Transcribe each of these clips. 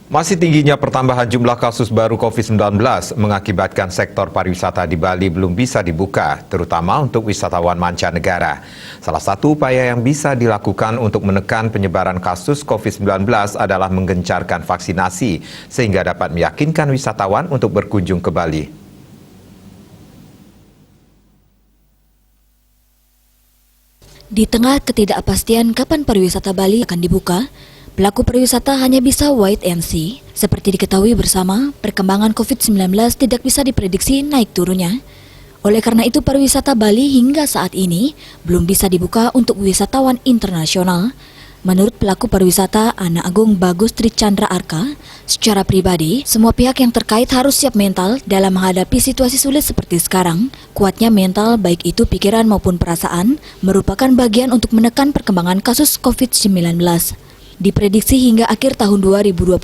Masih tingginya pertambahan jumlah kasus baru COVID-19 mengakibatkan sektor pariwisata di Bali belum bisa dibuka, terutama untuk wisatawan mancanegara. Salah satu upaya yang bisa dilakukan untuk menekan penyebaran kasus COVID-19 adalah menggencarkan vaksinasi, sehingga dapat meyakinkan wisatawan untuk berkunjung ke Bali. Di tengah ketidakpastian kapan pariwisata Bali akan dibuka, pelaku pariwisata hanya bisa wait and see. Seperti diketahui bersama, perkembangan COVID-19 tidak bisa diprediksi naik turunnya. Oleh karena itu, pariwisata Bali hingga saat ini belum bisa dibuka untuk wisatawan internasional. Menurut pelaku pariwisata Anak Agung Bagus Tri Chandra Arka, secara pribadi, semua pihak yang terkait harus siap mental dalam menghadapi situasi sulit seperti sekarang. Kuatnya mental, baik itu pikiran maupun perasaan, merupakan bagian untuk menekan perkembangan kasus COVID-19. Diprediksi hingga akhir tahun 2021,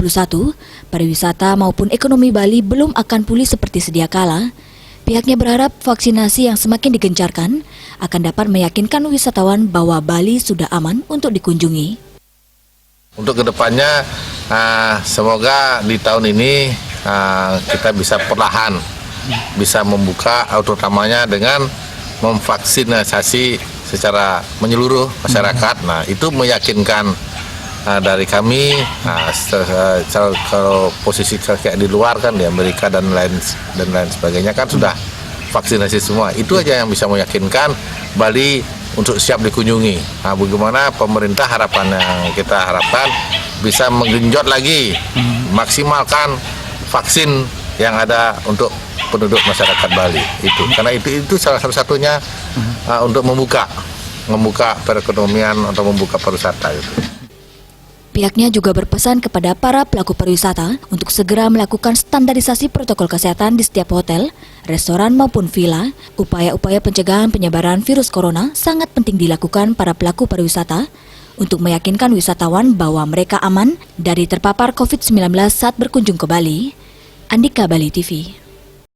pariwisata maupun ekonomi Bali belum akan pulih seperti sedia kala. Pihaknya berharap vaksinasi yang semakin digencarkan akan dapat meyakinkan wisatawan bahwa Bali sudah aman untuk dikunjungi. Untuk kedepannya, semoga di tahun ini kita bisa perlahan bisa membuka, terutamanya dengan memvaksinasi secara menyeluruh masyarakat. Nah, itu meyakinkan dari kami. Kalau posisi kayak di luar kan, di Amerika dan lain sebagainya kan sudah vaksinasi semua. Itu aja yang bisa meyakinkan Bali untuk siap dikunjungi. Nah, bagaimana pemerintah harapannya, kita harapkan bisa menggenjot lagi, maksimalkan vaksin yang ada untuk penduduk masyarakat Bali. Itu karena itu salah satunya untuk membuka perekonomian atau membuka pariwisata itu. Pihaknya juga berpesan kepada para pelaku pariwisata untuk segera melakukan standarisasi protokol kesehatan di setiap hotel, restoran maupun villa. Upaya-upaya pencegahan penyebaran virus corona sangat penting dilakukan para pelaku pariwisata untuk meyakinkan wisatawan bahwa mereka aman dari terpapar COVID-19 saat berkunjung ke Bali. Andika, Bali TV.